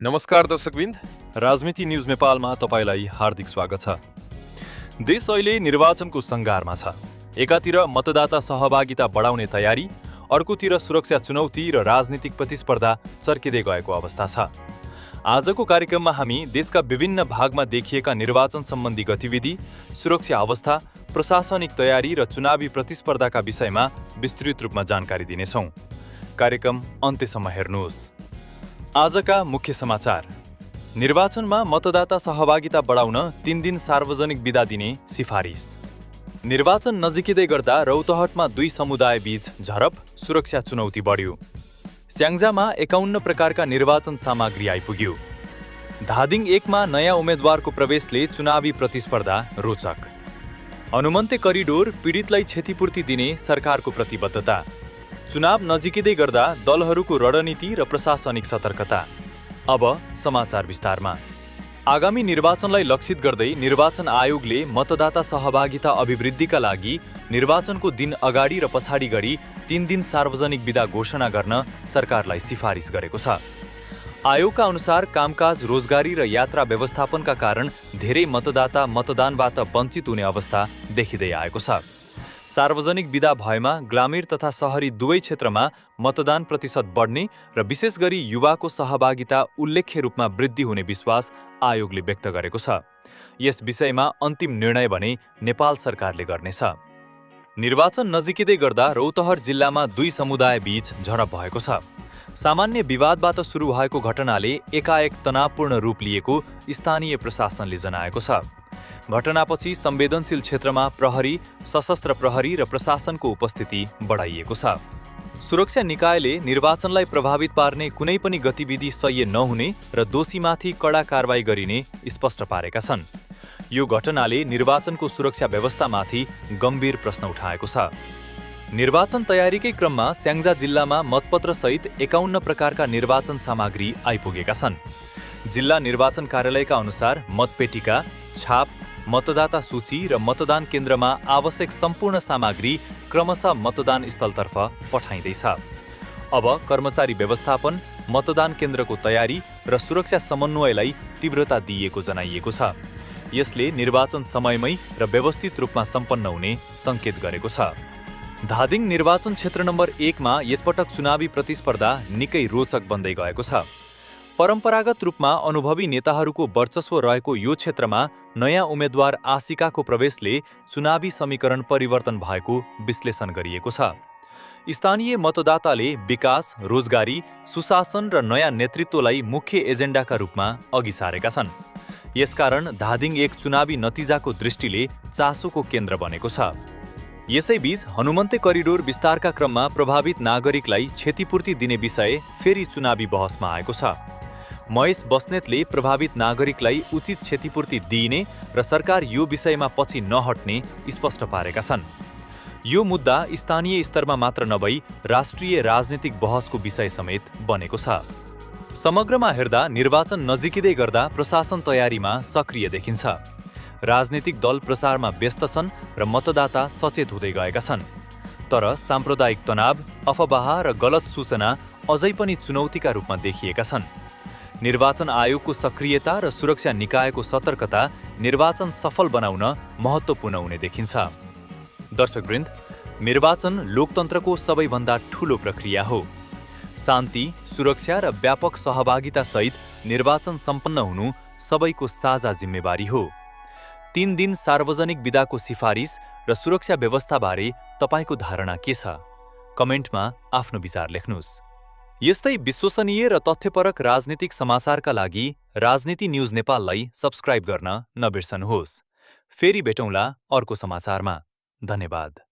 नमस्कार दर्शकवृन्द, राजनीति न्युज नेपालमा तपाईलाई हार्दिक स्वागत छ। देश अहिले निर्वाचनको सङ्घारमा छ। एकातिर मतदाता सहभागिता बढाउने तयारी, अर्कोतिर सुरक्षा चुनौती र राजनीतिक प्रतिस्पर्धा चर्किँदै गएको अवस्था छ। आजको कार्यक्रममा हामी देशका विभिन्न भागमा देखिएका निर्वाचन सम्बन्धी गतिविधि, सुरक्षा अवस्था, प्रशासनिक तयारी र चुनावी प्रतिस्पर्धाका विषयमा विस्तृत रूपमा जानकारी दिनेछौँ। कार्यक्रम अन्त्यसम्म हेर्नुहोस्। आजका मुख्य समाचार। निर्वाचनमा मतदाता सहभागिता बढाउन 3 दिन सार्वजनिक बिदा दिने सिफारिस। निर्वाचन नजिकिँदै गर्दा रौतहटमा 2 समुदाय बीच झडप, सुरक्षा चुनौती बढ्यो। स्याङ्जामा 51 प्रकारका निर्वाचन सामग्री आइपुग्यो। धादिङ 1 मा नयाँ उम्मेद्वारको प्रवेशले चुनावी प्रतिस्पर्धा रोचक। हनुमन्ते करिडोर, पीडितलाई क्षतिपूर्ति दिने सरकारको प्रतिबद्धता। चुनाव नजिकिँदै गर्दा दलहरूको रणनीति र प्रशासनिक सतर्कता। अब समाचार विस्तारमा। आगामी निर्वाचनलाई लक्षित गर्दै निर्वाचन आयोगले मतदाता सहभागिता अभिवृद्धिका लागि निर्वाचनको दिन अगाडि र पछाडि गरी 3 दिन सार्वजनिक बिदा घोषणा गर्न सरकारलाई सिफारिस गरेको छ। आयोगका अनुसार कामकाज, रोजगारी र यात्रा व्यवस्थापनका कारण धेरै मतदाता मतदानबाट वञ्चित हुने अवस्था देखिँदै आएको छ। सार्वजनिक बिदा भएमा ग्रामीण तथा शहरी दुवै क्षेत्रमा मतदान प्रतिशत बढ्ने र विशेष गरी युवाको सहभागिता उल्लेख्य रूपमा वृद्धि हुने विश्वास आयोगले व्यक्त गरेको छ। यस विषयमा अन्तिम निर्णय भने नेपाल सरकारले गर्नेछ। निर्वाचन नजिकिँदै गर्दा रौतहट जिल्लामा 2 समुदाय बीच झडप भएको छ। सामान्य विवादबाट सुरु भएको घटनाले एकाएक तनावपूर्ण रूप लिएको स्थानीय प्रशासनले जनाएको छ। घटनापछि संवेदनशील क्षेत्रमा प्रहरी, सशस्त्र प्रहरी र प्रशासनको उपस्थिति बढाइएको छ। सुरक्षा निकायले निर्वाचनलाई प्रभावित पार्ने कुनै पनि गतिविधि सह्य नहुने र दोषीमाथि कडा कारबाही गरिने स्पष्ट पारेका छन्। यो घटनाले निर्वाचनको सुरक्षा व्यवस्थामाथि गम्भीर प्रश्न उठाएको छ। निर्वाचन तयारीकै क्रममा स्याङ्जा जिल्लामा मतपत्रसहित 51 प्रकारका निर्वाचन सामग्री आइपुगेका छन्। जिल्ला निर्वाचन कार्यालयका अनुसार मतपेटिका, छाप, मतदाता सूची र मतदान केन्द्रमा आवश्यक सम्पूर्ण सामग्री क्रमशः मतदान स्थलतर्फ पठाइँदैछ। अब कर्मचारी व्यवस्थापन, मतदान केन्द्रको तयारी र सुरक्षा समन्वयलाई तीव्रता दिइएको जनाइएको छ। यसले निर्वाचन समयमै र व्यवस्थित रूपमा सम्पन्न हुने सङ्केत गरेको छ। धादिङ निर्वाचन क्षेत्र नम्बर 1 मा यसपटक चुनावी प्रतिस्पर्धा निकै रोचक बन्दै गएको छ। परम्परागत रूपमा अनुभवी नेताहरूको वर्चस्व रहेको यो क्षेत्रमा नयाँ उम्मेद्वार आशिकाको प्रवेशले चुनावी समीकरण परिवर्तन भएको विश्लेषण गरिएको छ। स्थानीय मतदाताले विकास, रोजगारी, सुशासन र नयाँ नेतृत्वलाई मुख्य एजेन्डाका रूपमा अघि सारेका छन्। यसकारण धादिङ 1 चुनावी नतिजाको दृष्टिले चासोको केन्द्र बनेको छ। यसैबीच हनुमन्ते करिडोर विस्तारका क्रममा प्रभावित नागरिकलाई क्षतिपूर्ति दिने विषय फेरि चुनावी बहसमा आएको छ। महेश बस्नेतले प्रभावित नागरिकलाई उचित क्षतिपूर्ति दिइने र सरकार यो विषयमा पछि नहट्ने स्पष्ट पारेका छन्। यो मुद्दा स्थानीय स्तरमा मात्र नभई राष्ट्रिय राजनीतिक बहसको विषय समेत बनेको छ। समग्रमा हेर्दा निर्वाचन नजिकिँदै गर्दा प्रशासन तयारीमा सक्रिय देखिन्छ। राजनीतिक दल प्रचारमा व्यस्त छन् र मतदाता सचेत हुँदै गएका छन्। तर साम्प्रदायिक तनाव, अफवाह र गलत सूचना अझै पनि चुनौतीका रूपमा देखिएका छन्। निर्वाचन आयोगको सक्रियता र सुरक्षा निकायको सतर्कता निर्वाचन सफल बनाउन महत्त्वपूर्ण हुने देखिन्छ। दर्शकवृन्द, निर्वाचन लोकतन्त्रको सबैभन्दा ठूलो प्रक्रिया हो। शान्ति, सुरक्षा र व्यापक सहभागितासहित निर्वाचन सम्पन्न हुनु सबैको साझा जिम्मेवारी हो। 3 दिन सार्वजनिक बिदाको सिफारिस र सुरक्षा व्यवस्थाबारे तपाईँको धारणा के छ? कमेन्टमा आफ्नो विचार लेख्नुहोस्। यस्तै विश्वसनीय र तथ्यपरक राजनीतिक समाचारका लागि राजनीति न्युज नेपाललाई सब्स्क्राइब गर्न नबिर्सनुहोस्। फेरि भेटौँला अर्को समाचारमा। धन्यवाद।